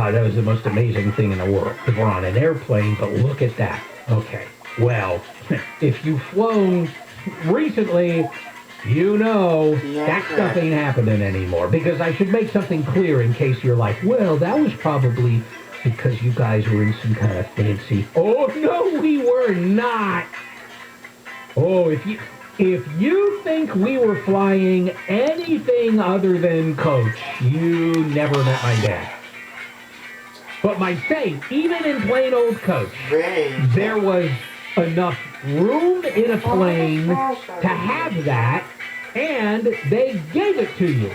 God, that was the most amazing thing in the world. Because we're on an airplane, but look at that. Okay, well, if you've flown recently, you know that stuff ain't happening anymore. Because I should make something clear in case you're like, well, that was probably because you guys were in some kind of fancy... Oh, no, we were not. Oh, if you think we were flying anything other than coach, you never met my dad. But my say, even in plain old coach, there was enough room in a plane to have that, and they gave it to you.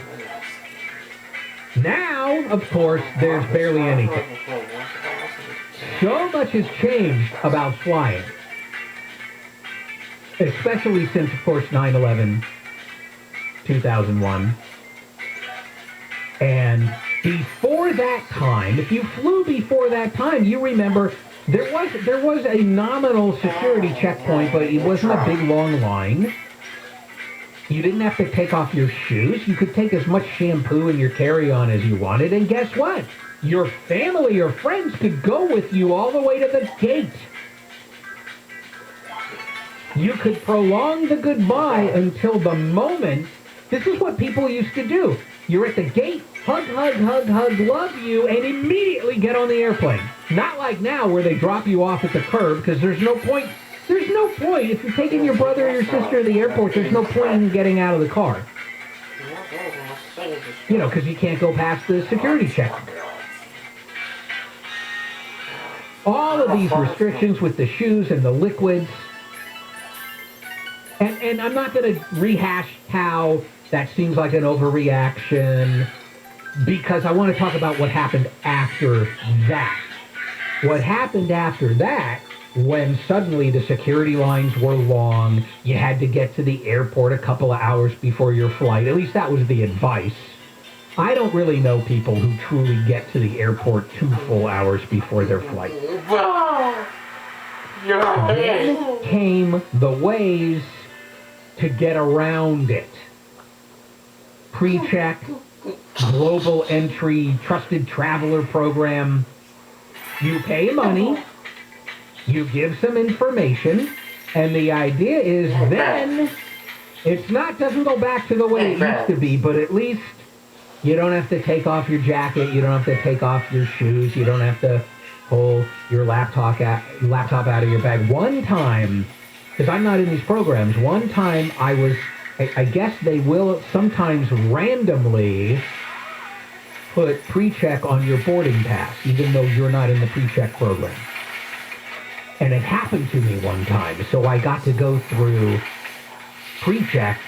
Now, of course, there's barely anything. So much has changed about flying. Especially since, of course, 9/11, 2001. And before that time, if you flew before that time, you remember there was a nominal security checkpoint, but it wasn't a big, long line. You didn't have to take off your shoes. You could take as much shampoo in your carry-on as you wanted. And guess what? Your family or friends could go with you all the way to the gate. You could prolong the goodbye until the moment. This is what people used to do. You're at the gate, hug, hug, hug, hug, love you, and immediately get on the airplane. Not like now where they drop you off at the curb, because there's no point. There's no point. If you're taking your brother or your sister to the airport, there's no point in getting out of the car. You know, because you can't go past the security check. All of these restrictions with the shoes and the liquids. And I'm not going to rehash how that seems like an overreaction, because I want to talk about what happened after that. What happened after that, when suddenly the security lines were long, you had to get to the airport a couple of hours before your flight. At least that was the advice. I don't really know people who truly get to the airport 2 full hours before their flight. Then came the ways to get around it. Pre-check, global entry, trusted traveler program. You pay money, you give some information, and the idea is then doesn't go back to the way it used to be, but at least you don't have to take off your jacket, you don't have to take off your shoes, you don't have to pull your laptop out of your bag. One time, because I'm not in these programs, one time I guess they will sometimes randomly put pre-check on your boarding pass, even though you're not in the pre-check program. And it happened to me one time, so I got to go through pre-check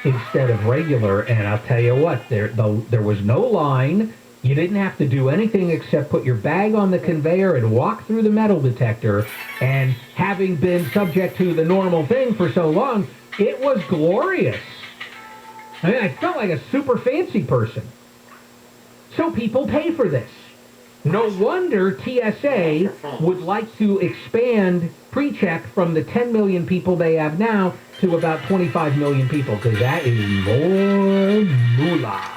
instead of regular, and I'll tell you what, there was no line. You didn't have to do anything except put your bag on the conveyor and walk through the metal detector. And having been subject to the normal thing for so long, it was glorious. I mean, I felt like a super fancy person. So people pay for this. No wonder TSA would like to expand pre-check from the 10 million people they have now to about 25 million people, because that is more moolah.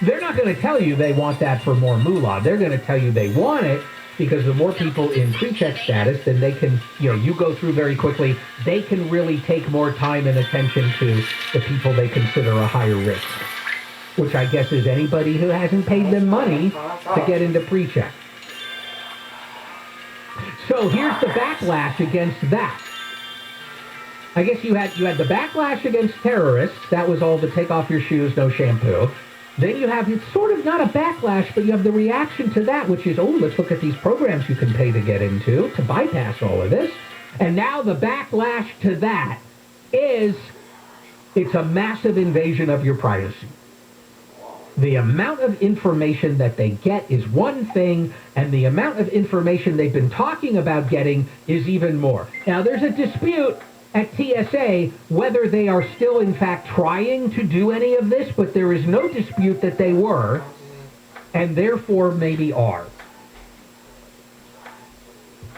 They're not going to tell you they want that for more moolah. They're going to tell you they want it because the more people in pre-check status, then they can, you go through very quickly. They can really take more time and attention to the people they consider a higher risk, which I guess is anybody who hasn't paid them money to get into pre-check. So here's the backlash against that. I guess you had the backlash against terrorists. That was all the take off your shoes, no shampoo. Then you have, it's sort of not a backlash, but you have the reaction to that, which is, oh, let's look at these programs you can pay to get into, to bypass all of this. And now the backlash to that is, it's a massive invasion of your privacy. The amount of information that they get is one thing, and the amount of information they've been talking about getting is even more. Now, there's a dispute at TSA whether they are still, in fact, trying to do any of this, but there is no dispute that they were, and therefore maybe are.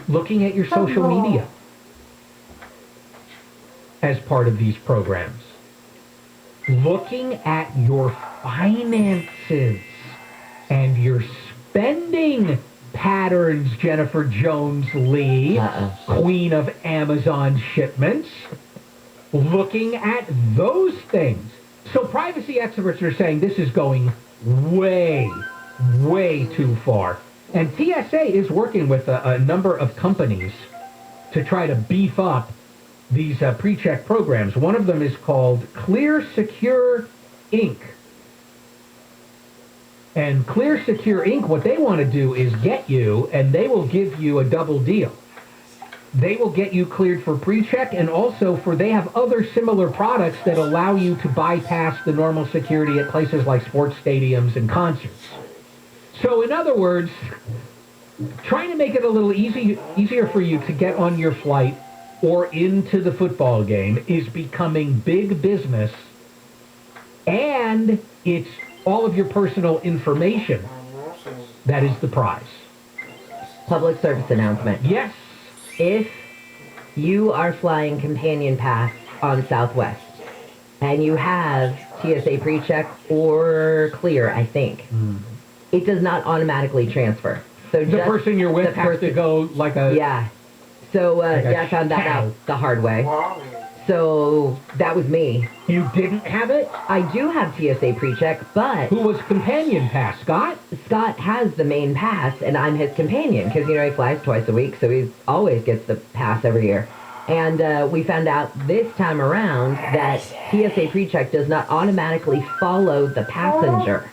Looking at your social media as part of these programs. Looking at your finances and your spending patterns, Jennifer Jones-Lee, queen of Amazon shipments, looking at those things. So privacy experts are saying this is going way, way too far. And TSA is working with a number of companies to try to beef up these pre-check programs. One of them is called Clear Secure Inc. And Clear Secure Inc., what they want to do is get you, and they will give you a double deal. They will get you cleared for pre-check, and also they have other similar products that allow you to bypass the normal security at places like sports stadiums and concerts. So in other words, trying to make it a little easier for you to get on your flight or into the football game is becoming big business, and it's all of your personal information that is the prize. Public service announcement. Yes. If you are flying companion pass on Southwest and you have TSA pre-check or clear, I think, it does not automatically transfer. So the person you're with has to go like a... Yeah. So like I found that out the hard way. So that was me. You didn't have it? I do have TSA pre-check, but... Who was companion pass, Scott? Scott has the main pass, and I'm his companion, because, he flies twice a week, so he always gets the pass every year. And we found out this time around that TSA pre-check does not automatically follow the passenger.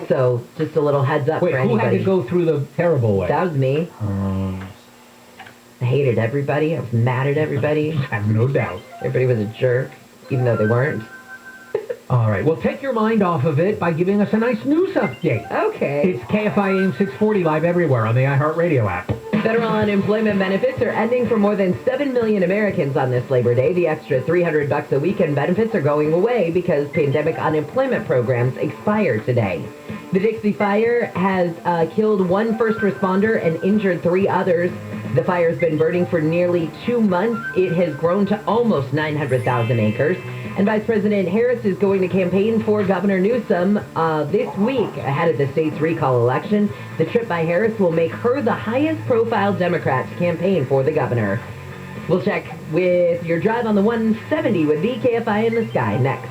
So, just a little heads up for anybody. Who had to go through the terrible way? That was me. I hated everybody. I was mad at everybody. I have no doubt. Everybody was a jerk, even though they weren't. All right. Well, take your mind off of it by giving us a nice news update. Okay. It's Kfi Am 640 live everywhere on the iHeartRadio app. Federal unemployment benefits are ending for more than 7 million Americans on this Labor Day. The extra $300 a week in benefits are going away because pandemic unemployment programs expire today. The Dixie Fire has killed one first responder and injured 3 others. The fire's been burning for nearly 2 months. It has grown to almost 900,000 acres. And Vice President Harris is going to campaign for Governor Newsom this week ahead of the state's recall election. The trip by Harris will make her the highest profile Democrat to campaign for the governor. We'll check with your drive on the 170 with the KFI in the sky next.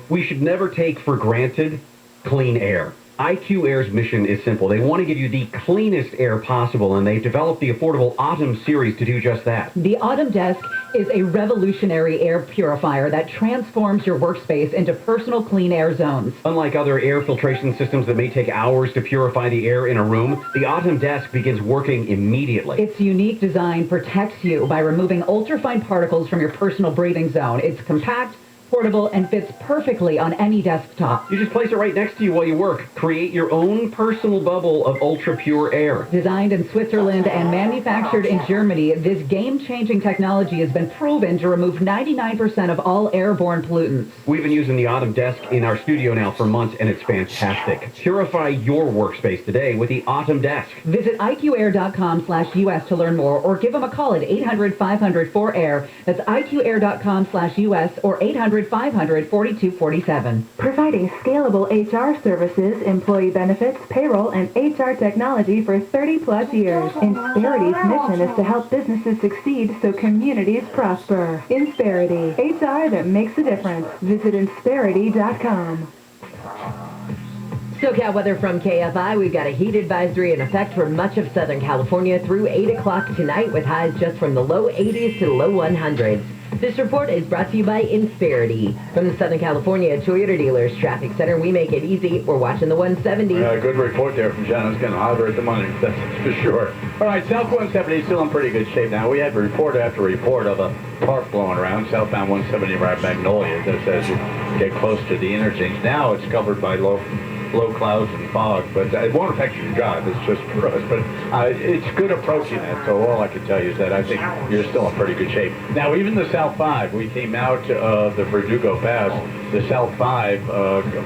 We should never take for granted clean air. IQ Air's mission is simple. They want to give you the cleanest air possible, and they've developed the affordable Autumn series to do just that. The Autumn Desk is a revolutionary air purifier that transforms your workspace into personal clean air zones. Unlike other air filtration systems that may take hours to purify the air in a room, the Autumn Desk begins working immediately. Its unique design protects you by removing ultrafine particles from your personal breathing zone. It's compact, portable, and fits perfectly on any desktop. You just place it right next to you while you work. Create your own personal bubble of ultra-pure air. Designed in Switzerland and manufactured in Germany, this game-changing technology has been proven to remove 99% of all airborne pollutants. We've been using the Autumn Desk in our studio now for months, and it's fantastic. Purify your workspace today with the Autumn Desk. Visit IQAir.com/US to learn more, or give them a call at 800-500-4AIR. That's IQAir.com/US or 800-500-4247. Providing scalable HR services, employee benefits, payroll, and HR technology for 30-plus years. Insperity's mission is to help businesses succeed so communities prosper. Insperity, HR that makes a difference. Visit Insperity.com. SoCal weather from KFI. We've got a heat advisory in effect for much of Southern California through 8 o'clock tonight, with highs just from the low 80s to the low 100s. This report is brought to you by Insperity. From the Southern California Toyota Dealers Traffic Center, we make it easy. We're watching the 170. Good report there from John. It's getting hotter at the moment, that's for sure. All right, South 170 is still in pretty good shape now. We had report after report of a tarp blowing around southbound 170 around Magnolia, just as you get close to the interchange. Now it's covered by low clouds and fog, but it won't affect your drive. It's just for us. But it's good approaching that, so all I can tell you is that I think you're still in pretty good shape. Now, even the South 5, we came out of the Verdugo Pass the South 5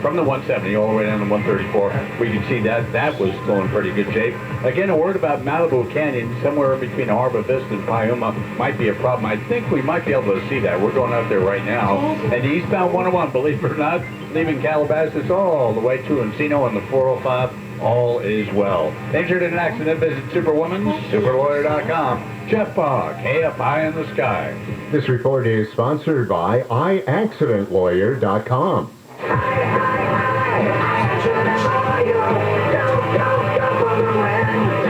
from the 170 all the way down to 134. We can see that was still in pretty good shape. Again, a word about Malibu Canyon, somewhere between Harbor Vista and Piuma might be a problem. I think we might be able to see that. We're going out there right now. And the eastbound 101, believe it or not, leaving Calabasas all the way to Encino on the 405, all is well. Injured in an accident, visit Superwoman, superlawyer.com. Jeff Bogg, KFI in the sky. This report is sponsored by iaccidentlawyer.com.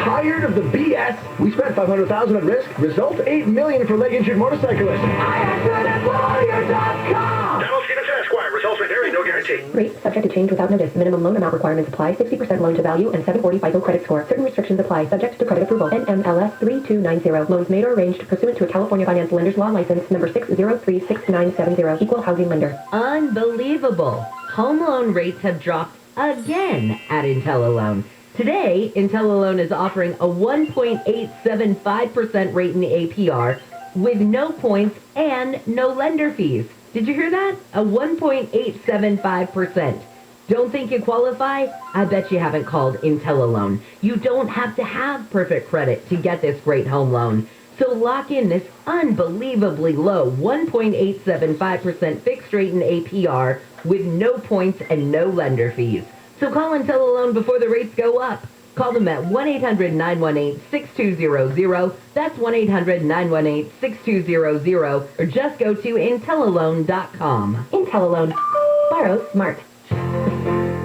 Tired of the BS? We spent $500,000 on risk. Result, $8 million for leg-injured motorcyclists. iaccidentlawyer.com. Donald Stevenson, Esquire. Results may vary. No guarantee. Rates subject to change without notice. Minimum loan amount requirements apply. 60% loan to value and 740 FICO credit score. Certain restrictions apply. Subject to credit approval. NMLS 3290. Loans made or arranged pursuant to a California Finance Lenders Law license number 6036970. Equal housing lender. Unbelievable. Home loan rates have dropped again at IntelliLoan. Today, IntelliLoan is offering a 1.875% rate in the APR with no points and no lender fees. Did you hear that? A 1.875%. Don't think you qualify? I bet you haven't called IntelliLoan. You don't have to have perfect credit to get this great home loan. So lock in this unbelievably low 1.875% fixed rate in APR with no points and no lender fees. So call IntelliLoan before the rates go up. Call them at 1-800-918-6200. That's 1-800-918-6200. Or just go to IntelliLoan.com. IntelliLoan. Borrow smart.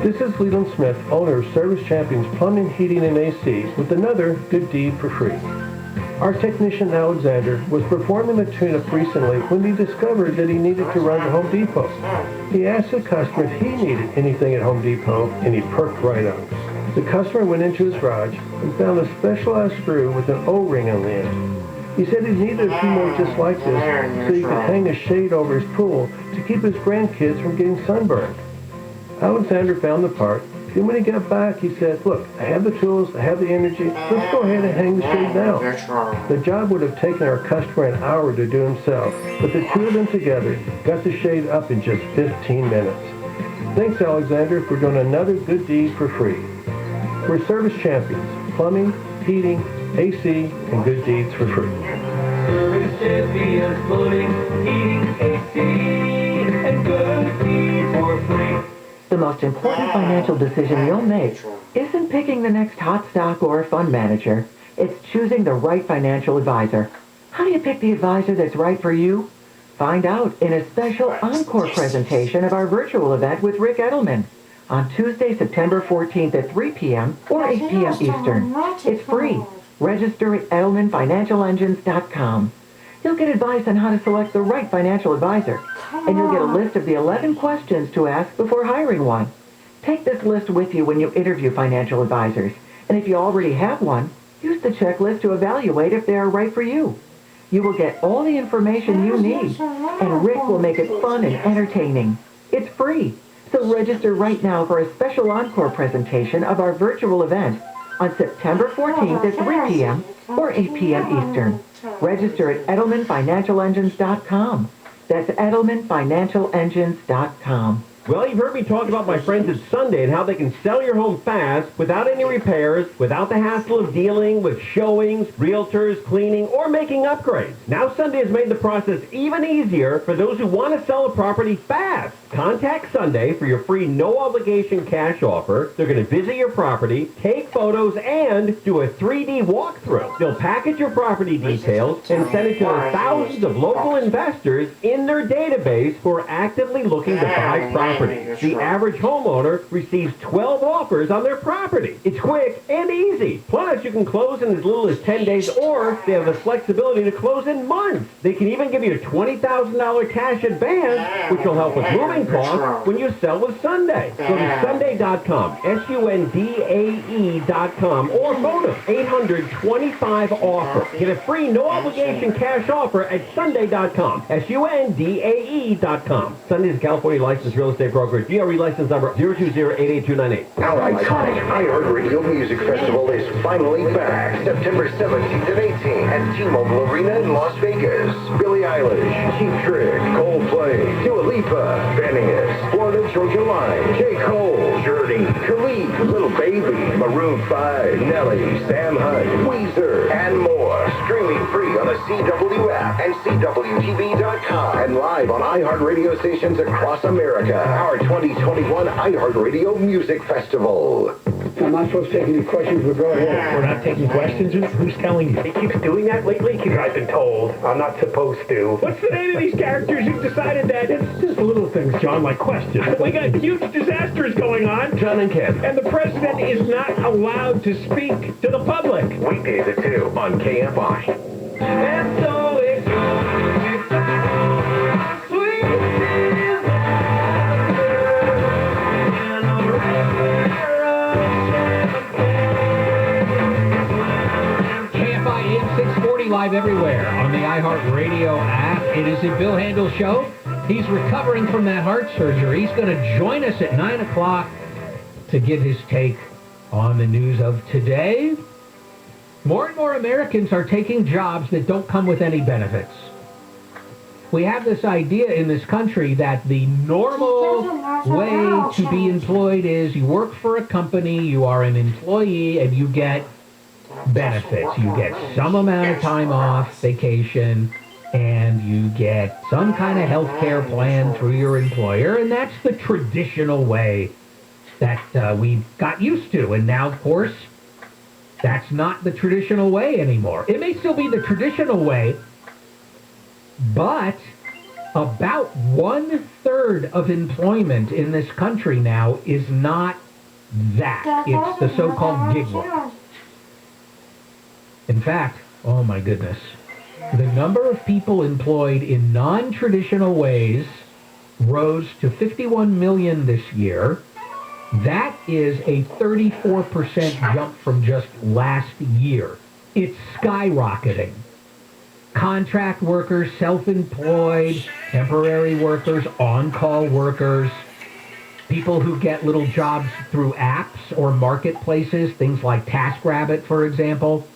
This is Leland Smith, owner of Service Champions Plumbing, Heating, and AC, with another good deed for free. Our technician Alexander was performing the tune-up recently when he discovered that he needed to run to Home Depot. He asked the customer if he needed anything at Home Depot, and he perked right up. The customer went into his garage and found a specialized screw with an O-ring on the end. He said he needed a few more just like this so he could hang a shade over his pool to keep his grandkids from getting sunburned. Alexander found the part. Then when he got back, he said, look, I have the tools, I have the energy, let's go ahead and hang the shade now. The job would have taken our customer an hour to do himself, but the two of them together got the shade up in just 15 minutes. Thanks, Alexander, for doing another good deed for free. We're Service Champions, plumbing, heating, AC, and good deeds for free. Service Champions, plumbing, heating, AC, and good deeds for free. The most important financial decision you'll make isn't picking the next hot stock or fund manager. It's choosing the right financial advisor. How do you pick the advisor that's right for you? Find out in a special encore presentation of our virtual event with Rick Edelman on Tuesday, September 14th at 3 p.m. or 8 p.m. Eastern. It's free. Register at EdelmanFinancialEngines.com. You'll get advice on how to select the right financial advisor, and you'll get a list of the 11 questions to ask before hiring one. Take this list with you when you interview financial advisors, and if you already have one, use the checklist to evaluate if they are right for you. You will get all the information you need, and Rick will make it fun and entertaining. It's free, so register right now for a special encore presentation of our virtual event on September 14th at 3 p.m. or 8 p.m. Eastern. Register at EdelmanFinancialEngines.com. That's EdelmanFinancialEngines.com. Well, you've heard me talk about my friends at Sunday and how they can sell your home fast without any repairs, without the hassle of dealing with showings, realtors, cleaning, or making upgrades. Now Sunday has made the process even easier for those who want to sell a property fast. Contact Sunday for your free no-obligation cash offer. They're going to visit your property, take photos, and do a 3D walkthrough. They'll package your property details and send it to the thousands of local investors in their database who are actively looking to buy property. The average homeowner receives 12 offers on their property. It's quick and easy. Plus, you can close in as little as 10 days, or they have the flexibility to close in months. They can even give you a $20,000 cash advance, which will help with moving costs when you sell with Sunday. Go to Sunday.com, SUNDAE.com, or phone them, 800-25-OFFER. Get a free no-obligation cash offer at Sunday.com, SUNDAE.com. Sunday is a California licensed real estate broker. GRE license number 020-88298. Our iconic iHeartRadio Music Festival is finally back, September 17th and 18th at T-Mobile Arena in Las Vegas. Billie Eilish, Cheap Trick, Coldplay, Dua Lipa, Van joining us. Florida Georgia Line, J. Cole, Journey, Khalid, Little Baby, Maroon 5, Nelly, Sam Hunt, Weezer, and more. Streaming free on the CW app and CWTV.com and live on iHeartRadio stations across America. Our 2021 iHeartRadio Music Festival. I'm not supposed to take any questions, but go ahead. We're not taking questions? Who's telling you? He keeps doing that lately? I've been told. I'm not supposed to. What's the name of these characters who've decided that? It's just little things, John, like questions. We got huge disasters going on. John and Ken. And the president is not allowed to speak to the public. Weekdays at 2 on KFI. And so it goes, sweet and a river of champagne. KFI Am 640 live everywhere on the iHeartRadio app. It is a Bill Handel show. He's recovering from that heart surgery. He's going to join us at 9 o'clock to give his take on the news of today. More and more Americans are taking jobs that don't come with any benefits. We have this idea in this country that the normal way to be employed is you work for a company, you are an employee, and you get benefits. You get some amount of time off, vacation, and you get some kind of health care plan through your employer, and that's the traditional way that we got used to. And now, of course, that's not the traditional way anymore. It may still be the traditional way, but about 1/3 of employment in this country now is not that. It's the so-called gig work. In fact, oh my goodness, the number of people employed in non-traditional ways rose to 51 million this year. That is a 34% jump from just last year. It's skyrocketing. Contract workers, self-employed, temporary workers, on-call workers, people who get little jobs through apps or marketplaces, things like TaskRabbit, for example.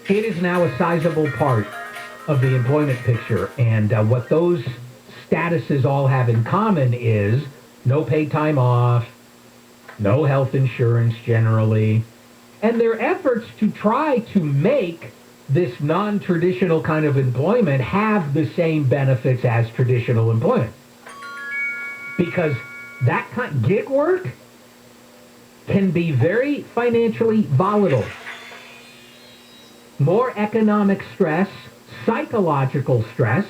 It is now a sizable part of the employment picture. And what those statuses all have in common is no paid time off, no health insurance generally, and their efforts to try to make this non-traditional kind of employment have the same benefits as traditional employment. Because that kind gig work can be very financially volatile. More economic stress, psychological stress,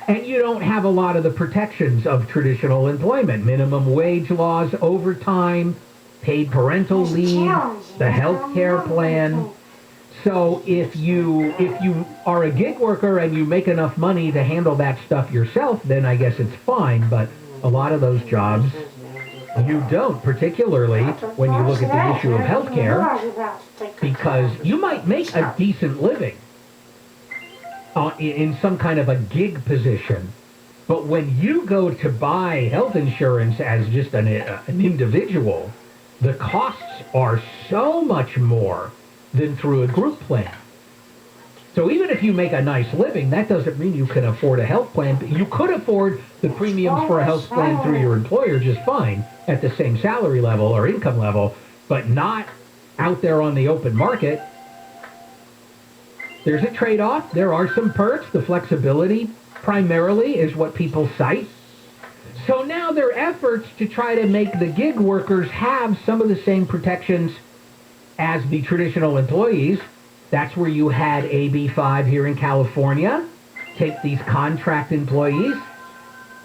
and you don't have a lot of the protections of traditional employment. Minimum wage laws, overtime, paid parental leave, the health care plan. So if you are a gig worker and you make enough money to handle that stuff yourself, then I guess it's fine. But a lot of those jobs, you don't, particularly when you look at the issue of health care, because you might make a decent living in some kind of a gig position. But when you go to buy health insurance as just an individual, the costs are so much more than through a group plan. So even if you make a nice living, that doesn't mean you can afford a health plan. You could afford the premiums for a health plan through your employer just fine at the same salary level or income level, but not out there on the open market. There's a trade-off. There are some perks. The flexibility primarily is what people cite. So now their efforts to try to make the gig workers have some of the same protections as the traditional employees. That's where you had AB5 here in California take these contract employees,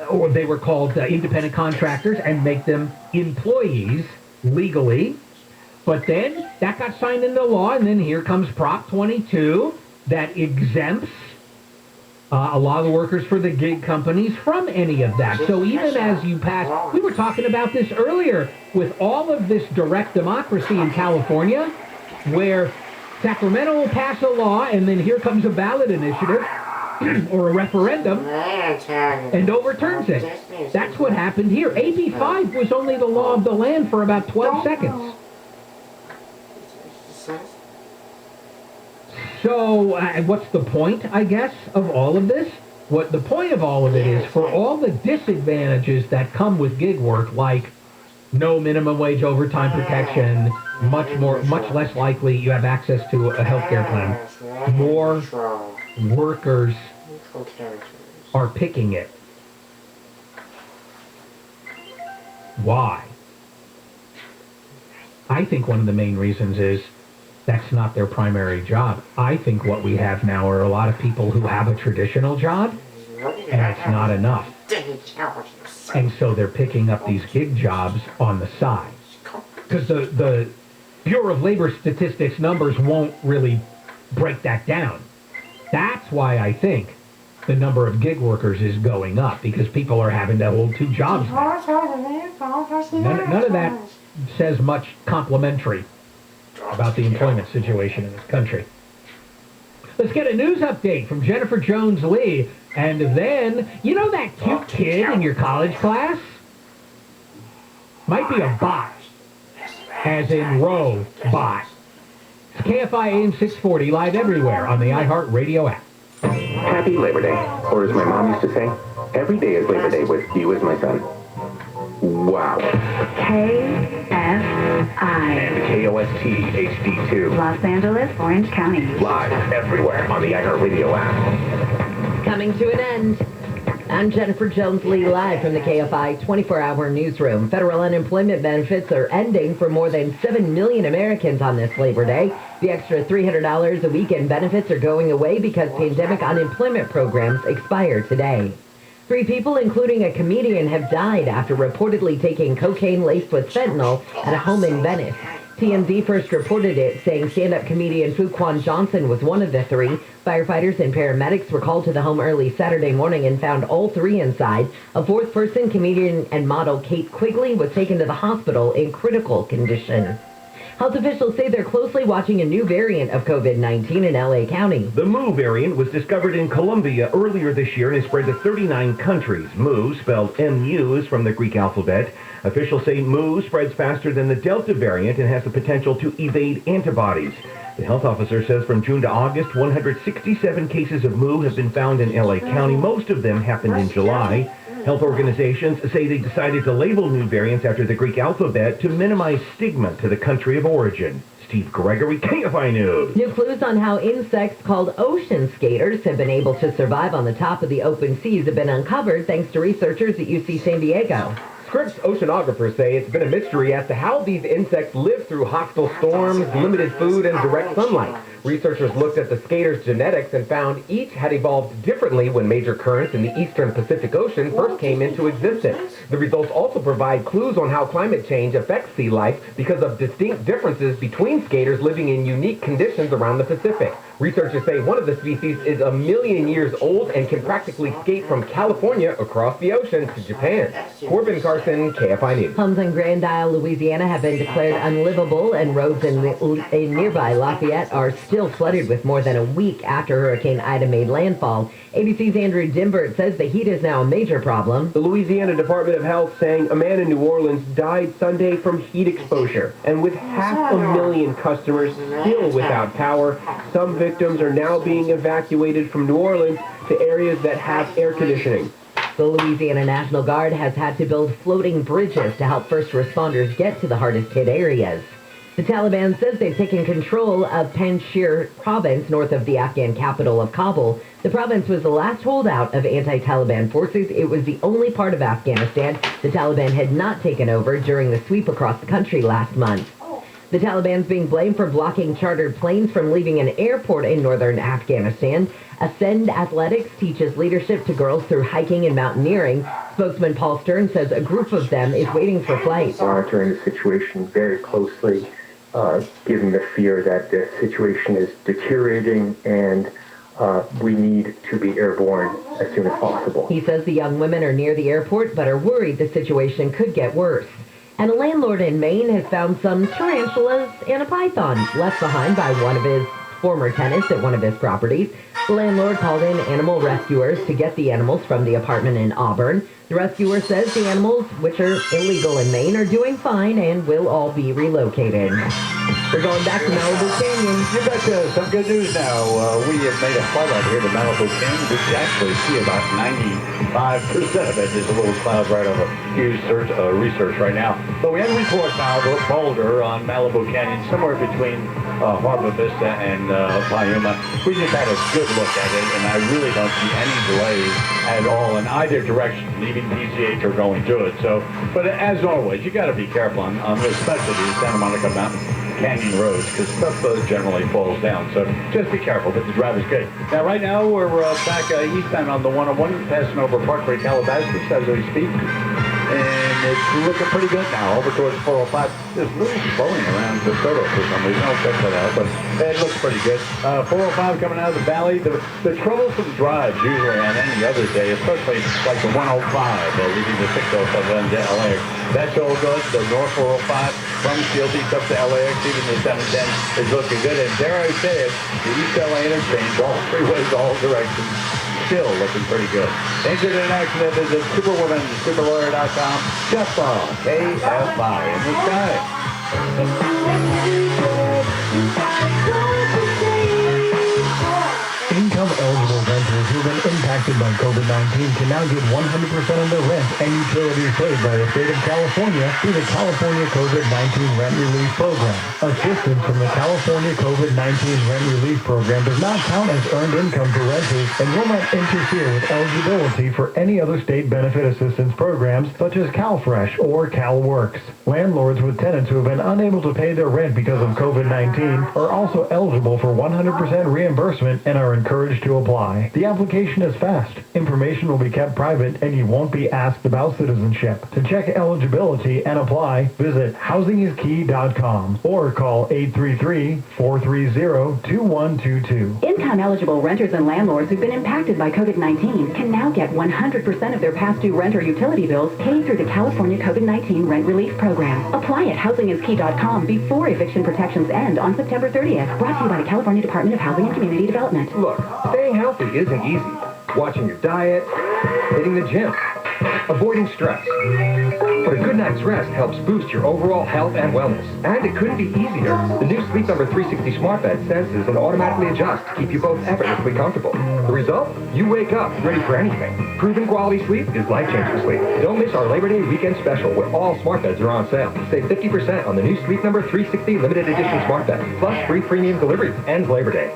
or they were called independent contractors, and make them employees legally. But then that got signed into law, and then here comes Prop 22 that exempts a lot of the workers for the gig companies from any of that. So even as you pass, we were talking about this earlier, with all of this direct democracy in California, where Sacramento will pass a law, and then here comes a ballot initiative or a referendum and overturns it. That's what happened here. AB5 was only the law of the land for about 12 seconds. So what's the point, I guess, of all of this? what the point of all of it is, for all the disadvantages that come with gig work, like no minimum wage overtime protection, much less likely you have access to a healthcare plan, more workers are picking it. Why? I think one of the main reasons is that's not their primary job. I think what we have now are a lot of people who have a traditional job, and it's not enough. And so they're picking up these gig jobs on the side. Because the Bureau of Labor Statistics numbers won't really break that down. That's why I think the number of gig workers is going up, because people are having to hold two jobs now. None of that says much complimentary about the employment situation in this country. Let's get a news update from Jennifer Jones-Lee. And then, you know that cute kid in your college class? Might be a bot, as in robot. It's KFI AM 640, live everywhere on the iHeartRadio app. Happy Labor Day, or as my mom used to say, every day is Labor Day with you as my son. Wow. KFI. And KOST HD2. Los Angeles, Orange County. Live everywhere on the iHeartRadio app. Coming to an end. I'm Jennifer Jones-Lee, live from the KFI 24-hour newsroom. Federal unemployment benefits are ending for more than 7 million Americans on this Labor Day. The extra $300 a week in benefits are going away because pandemic unemployment programs expire today. 3 people, including a comedian, have died after reportedly taking cocaine laced with fentanyl at a home in Venice. TMZ first reported it, saying stand-up comedian Fuquan Johnson was one of the 3. Firefighters and paramedics were called to the home early Saturday morning and found all 3 inside. A 4th person, comedian and model Kate Quigley, was taken to the hospital in critical condition. Health officials say they're closely watching a new variant of COVID-19 in LA County. The Mu variant was discovered in Colombia earlier this year and has spread to 39 countries. Mu, spelled M-U, is from the Greek alphabet. Officials say Mu spreads faster than the Delta variant and has the potential to evade antibodies. The health officer says from June to August, 167 cases of Mu have been found in LA County. Most of them happened in July. Health organizations say they decided to label new variants after the Greek alphabet to minimize stigma to the country of origin. Steve Gregory, KFI News. New clues on how insects called ocean skaters have been able to survive on the top of the open seas have been uncovered thanks to researchers at UC San Diego. Scripps oceanographers say it's been a mystery as to how these insects live through hostile storms, limited food, and direct sunlight. Researchers looked at the skaters' genetics and found each had evolved differently when major currents in the eastern Pacific Ocean first came into existence. The results also provide clues on how climate change affects sea life because of distinct differences between skaters living in unique conditions around the Pacific. Researchers say one of the species is 1 million years old and can practically skate from California across the ocean to Japan. Corbin Carson, KFI News. Homes in Grand Isle, Louisiana have been declared unlivable, and roads in nearby Lafayette are still flooded with more than a week after Hurricane Ida made landfall. ABC's Andrew Dimbert says the heat is now a major problem. The Louisiana Department of Health saying a man in New Orleans died Sunday from heat exposure. And with 500,000 customers still without power, some victims are now being evacuated from New Orleans to areas that have air conditioning. The Louisiana National Guard has had to build floating bridges to help first responders get to the hardest hit areas. The Taliban says they've taken control of Panjshir province north of the Afghan capital of Kabul. The province was the last holdout of anti-Taliban forces. It was the only part of Afghanistan the Taliban had not taken over during the sweep across the country last month. The Taliban's being blamed for blocking chartered planes from leaving an airport in northern Afghanistan. Ascend Athletics teaches leadership to girls through hiking and mountaineering. Spokesman Paul Stern says a group of them is waiting for flight. Monitoring the situation very closely, given the fear that the situation is deteriorating and we need to be airborne as soon as possible. He says the young women are near the airport but are worried the situation could get worse. And a landlord in Maine has found some tarantulas and a python left behind by one of his former tenants at one of his properties. The landlord called in animal rescuers to get the animals from the apartment in Auburn. The rescuer says the animals, which are illegal in Maine, are doing fine and will all be relocated. We're going back to Malibu Canyon. You got some good news now. We have made a flight out here to Malibu Canyon. We can actually see about 95% of it. There's a little cloud right over huge research right now. But we had a report now of a boulder on Malibu Canyon, somewhere between Harbor Vista and Piuma. We just had a good look at it, and I really don't see any delays at all in either direction, leaving PCH or going to it. So, but as always, you got to be careful on especially the Santa Monica Mountain Canyon roads, because stuff generally falls down. So just be careful, but the drive is good. Now, right now, we're back eastbound on the 101, passing over Parkway, Calabasas as we speak. And it's looking pretty good now, over towards 405. There's really blowing around DeSoto for some reason. I'll check that out, but it looks pretty good. 405 coming out of the valley. The troublesome drives usually on any other day, especially like the 105, leaving the 607 to LAX. That's all good. The North 405 from Steel Beach up to LAX, even the 710 is looking good. And dare I say it, the East LA interchange, all freeways, all directions, still looking pretty good. Injured in an accident, visit superwoman.superlawyer.com. Just on KFI in the sky. Income-eligible renters who have been impacted by COVID-19 can now get 100% of their rent and utilities paid by the state of California through the California COVID-19 Rent Relief Program. Assistance from the California COVID-19 Rent Relief Program does not count as earned income for renters and will not interfere with eligibility for any other state benefit assistance programs such as CalFresh or CalWorks. Landlords with tenants who have been unable to pay their rent because of COVID-19 are also eligible for 100% reimbursement and are encouraged to apply. The application is fast. Information will be kept private and you won't be asked about citizenship. To check eligibility and apply, visit housingiskey.com or call 833-430-2122. Income-eligible renters and landlords who've been impacted by COVID-19 can now get 100% of their past due rent or utility bills paid through the California COVID-19 Rent Relief Program. Apply at housingiskey.com before eviction protections end on September 30th. Brought to you by the California Department of Housing and Community Development. Look, staying healthy isn't easy. Watching your diet, hitting the gym, avoiding stress. But a good night's rest helps boost your overall health and wellness. And it couldn't be easier. The new Sleep Number 360 smart bed senses and automatically adjusts to keep you both effortlessly comfortable. The result? You wake up ready for anything. Proven quality sleep is life-changing sleep. Don't miss our Labor Day weekend special where all smart beds are on sale. Save 50% on the new Sleep Number 360 limited edition smart bed, plus free premium delivery. Ends Labor Day.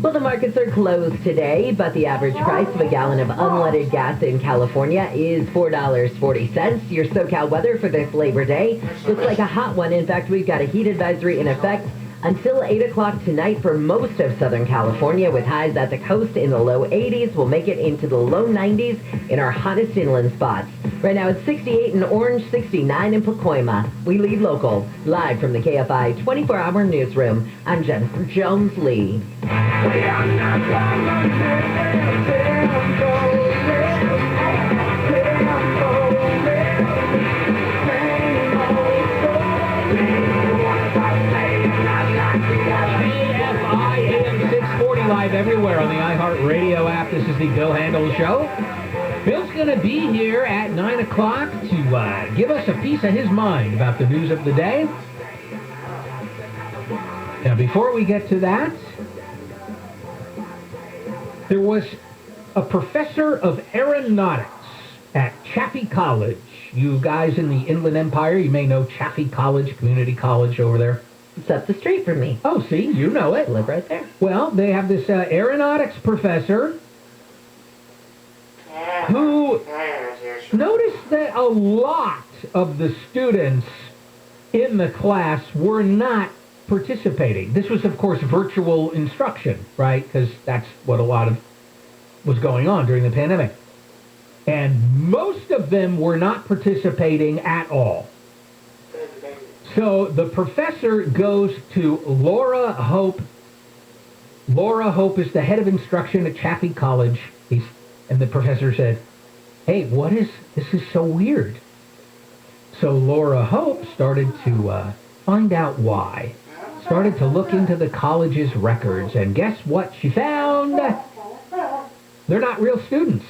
Well, the markets are closed today, but the average price of a gallon of unleaded gas in California is $4.40. Your SoCal weather for this Labor Day looks like a hot one. In fact, we've got a heat advisory in effect until 8 o'clock tonight for most of Southern California, with highs at the coast in the low 80s. We'll make it into the low 90s in our hottest inland spots. Right now it's 68 in Orange, 69 in Pacoima. We lead local. Live from the KFI 24-hour newsroom, I'm Jennifer Jones-Lee. KFI AM 640 live everywhere on the iHeartRadio app. This is the Bill Handel Show. Bill's going to be here at 9 o'clock to give us a piece of his mind about the news of the day. Now, before we get to that, there was a professor of aeronautics at Chaffey College. You guys in the Inland Empire, you may know Chaffey College, community college over there. It's up the street from me. Oh, see, you know it. Live right there. Well, they have this aeronautics professor who noticed that a lot of the students in the class were not participating. This was, of course, virtual instruction, right? Because that's what a lot of was going on during the pandemic. And most of them were not participating at all. So the professor goes to Laura Hope. Laura Hope is the head of instruction at Chaffey College. And the professor said, hey, this is so weird. So Laura Hope started to find out why. Started to look into the college's records. And guess what she found? They're not real students.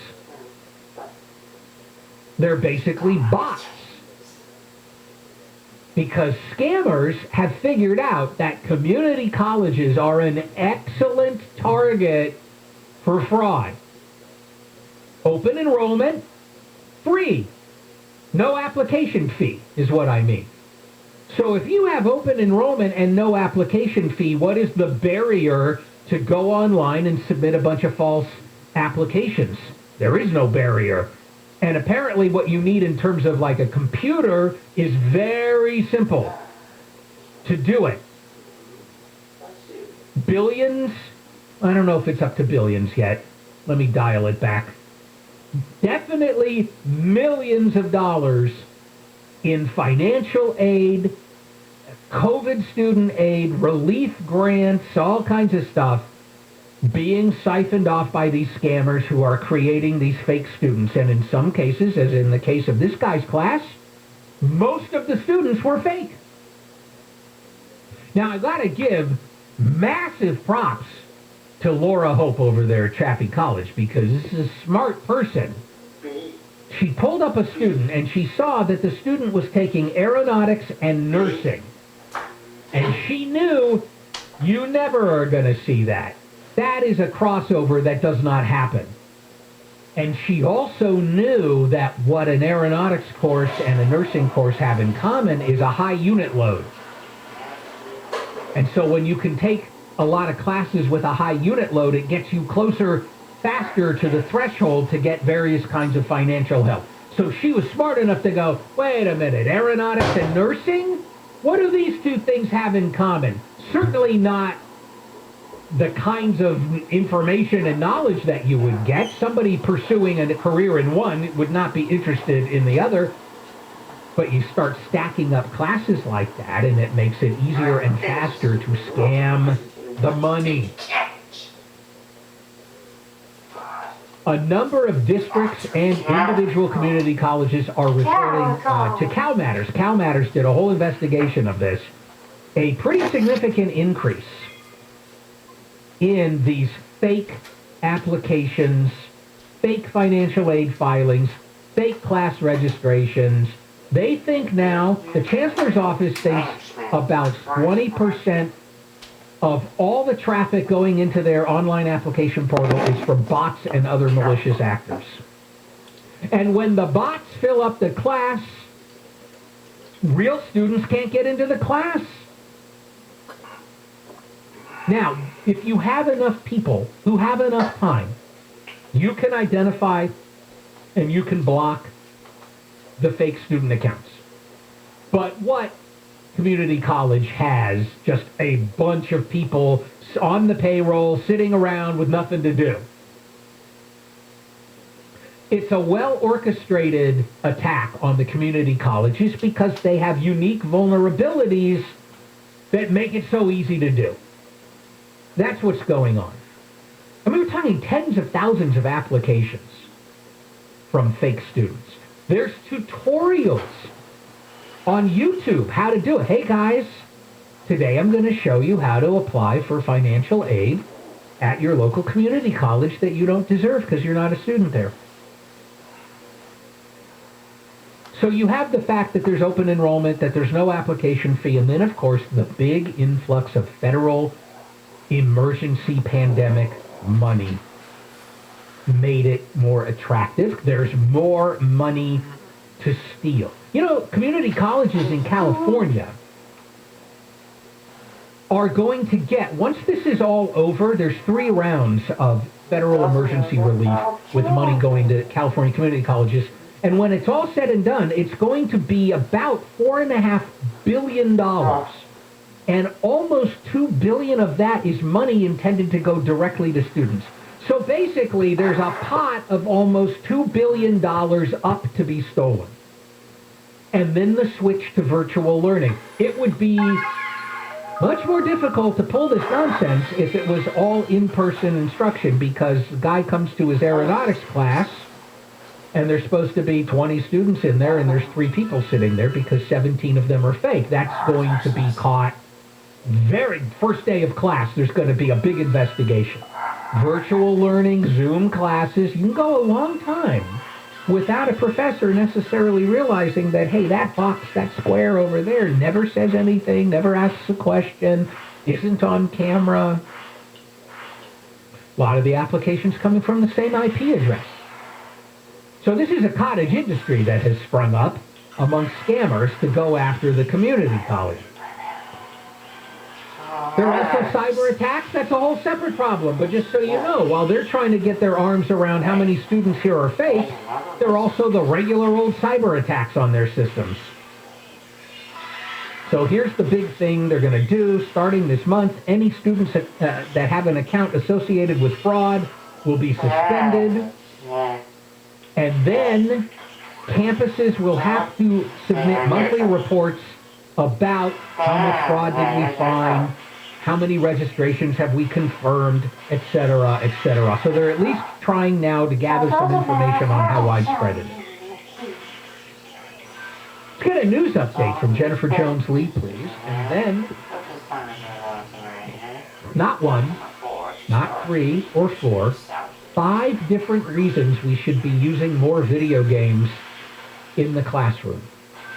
They're basically bots. Because scammers have figured out that community colleges are an excellent target for fraud. Open enrollment, free. No application fee is what I mean. So if you have open enrollment and no application fee, what is the barrier to go online and submit a bunch of false applications? There is no barrier. And apparently what you need in terms of like a computer is very simple to do it. Billions? I don't know if it's up to billions yet. Let me dial it back. Definitely millions of dollars in financial aid, COVID student aid, relief grants, all kinds of stuff being siphoned off by these scammers who are creating these fake students. And in some cases, as in the case of this guy's class, most of the students were fake. Now, I've got to give massive props to Laura Hope over there at Chaffee College, because this is a smart person. She pulled up a student and she saw that the student was taking aeronautics and nursing. And she knew you never are going to see that. That is a crossover that does not happen. And she also knew that what an aeronautics course and a nursing course have in common is a high unit load. And so when you can take a lot of classes with a high unit load, it gets you closer, faster to the threshold to get various kinds of financial help. So she was smart enough to go, wait a minute, aeronautics and nursing? What do these two things have in common? Certainly not the kinds of information and knowledge that you would get. Somebody pursuing a career in one would not be interested in the other. But you start stacking up classes like that, and it makes it easier and faster to scam the money. A number of districts and individual community colleges are reporting to CalMatters. CalMatters did a whole investigation of this. A pretty significant increase in these fake applications, fake financial aid filings, fake class registrations. They think now, the chancellor's office thinks about 20% of all the traffic going into their online application portal is from bots and other malicious actors. And when the bots fill up the class, real students can't get into the class. Now, if you have enough people who have enough time, you can identify and you can block the fake student accounts. But what community college has just a bunch of people on the payroll sitting around with nothing to do. It's a well-orchestrated attack on the community colleges because they have unique vulnerabilities that make it so easy to do. That's what's going on. I mean, we're talking tens of thousands of applications from fake students. There's tutorials on YouTube how to do it. Hey guys, today I'm going to show you how to apply for financial aid at your local community college that you don't deserve because you're not a student there. So you have the fact that there's open enrollment, that there's no application fee, and then of course the big influx of federal emergency pandemic money made it more attractive. There's more money to steal. You know, community colleges in California are going to get, once this is all over, there's 3 rounds of federal emergency relief with money going to California community colleges. And when it's all said and done, it's going to be about $4.5 billion. And almost $2 billion of that is money intended to go directly to students. So basically, there's a pot of almost $2 billion up to be stolen. And then the switch to virtual learning. It would be much more difficult to pull this nonsense if it was all in-person instruction, because the guy comes to his aeronautics class, and there's supposed to be 20 students in there, and there's 3 people sitting there because 17 of them are fake. That's going to be caught very first day of class. There's going to be a big investigation. virtual learning, Zoom classes. You can go a long time without a professor necessarily realizing that, hey, that box, that square over there never says anything, never asks a question, isn't on camera. A lot of the applications coming from the same IP address. So this is a cottage industry that has sprung up among scammers to go after the community colleges. There are also cyber attacks. That's a whole separate problem. But just so you know, while they're trying to get their arms around how many students here are fake, there are also the regular old cyber attacks on their systems. So here's the big thing they're going to do starting this month. Any students that have an account associated with fraud will be suspended. And then campuses will have to submit monthly reports about how much fraud did we find, how many registrations have we confirmed, etc., etc. So they're at least trying now to gather some information on how widespread it is. Let's get a news update from Jennifer Jones-Lee, please. And then, not one, not 3 or 4, 5 different reasons we should be using more video games in the classroom.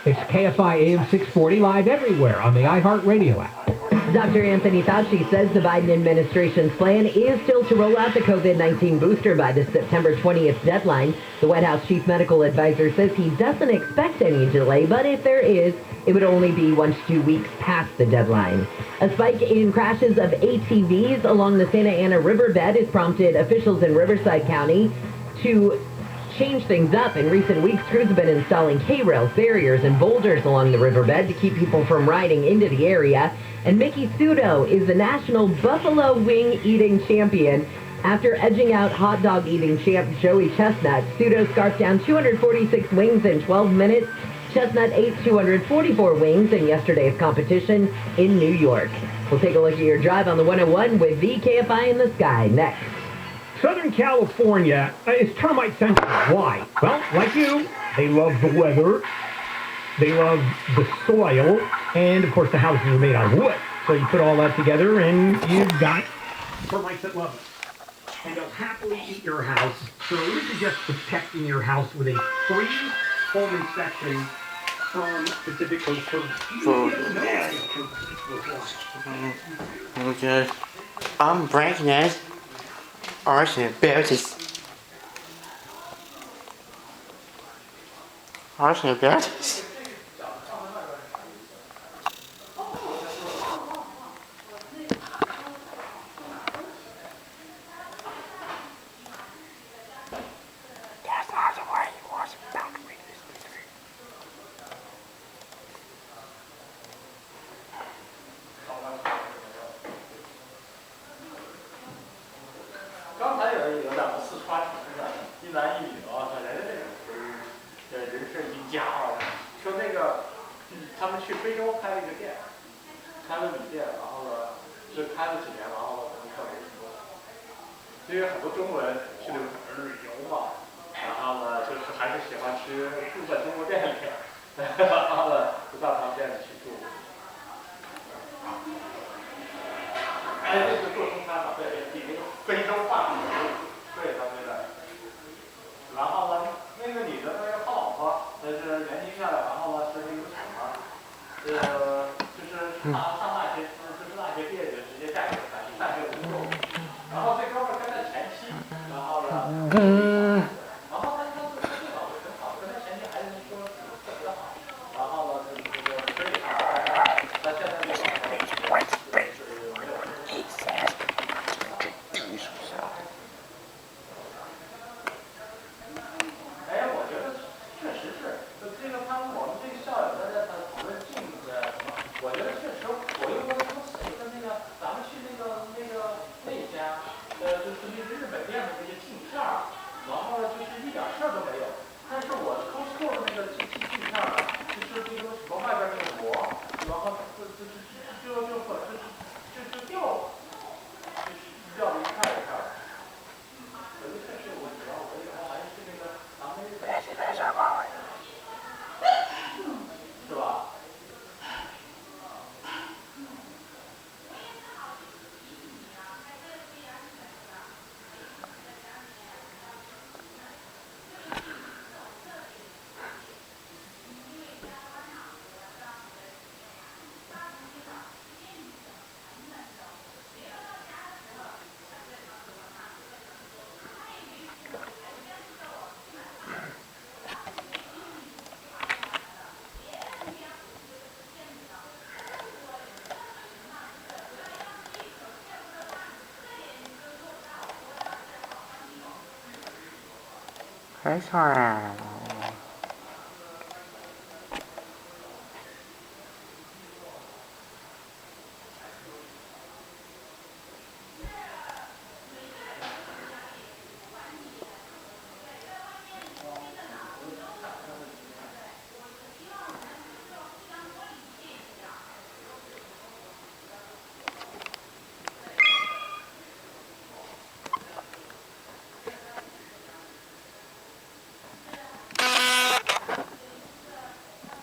It's KFI AM 640 live everywhere on the iHeartRadio app. Dr. Anthony Fauci says the Biden administration's plan is still to roll out the COVID-19 booster by the September 20th deadline. The White House chief medical advisor says he doesn't expect any delay, but if there is, it would only be 1 to 2 weeks past the deadline. A spike in crashes of ATVs along the Santa Ana riverbed has prompted officials in Riverside County to change things up. In recent weeks, crews have been installing K-rails, barriers, and boulders along the riverbed to keep people from riding into the area. And Mickey Sudo is the national buffalo wing eating champion. After edging out hot dog eating champ Joey Chestnut, Sudo scarfed down 246 wings in 12 minutes. Chestnut ate 244 wings in yesterday's competition in New York. We'll take a look at your drive on the 101 with the KFI in the sky next. Southern California is termite central. Why? Well, like you, they love the weather, they love the soil, and of course the houses are made out of wood. So you put all that together and you've got termites that love it. And they'll happily eat your house. So we suggest protecting your house with a free home inspection from Pacific Coast Okay. I'm breaking it. Arsenopathies. Arsenopathies. That's not the way it was about to read this history. 刚才有2个四川城市的一男一女啊，本来的这个人是一家啊，说那个他们去非洲开了一个店，开了旅店，然后呢是开了几年，然后呢特别成功，因为很多中国人去那个旅游嘛，然后呢就是还是喜欢吃住在中国店里，然后呢就到他们店里去住。哎，这是做中餐嘛，对，比那个非洲饭，对他们的。然后呢，那个女的那个她老婆，是年轻漂亮，然后呢是那个厂啊，就是上大学，就是大学毕业就直接嫁给他，去上学工作。然后这哥们跟他前妻，然后呢，然后他对老婆很好，跟他前妻还是说特别好，然后呢所以他现在这个。我没错啊。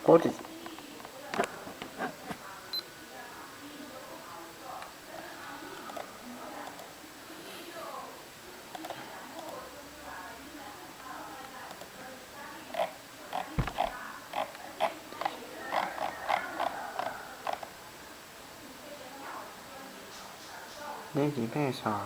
锅子。你几倍少？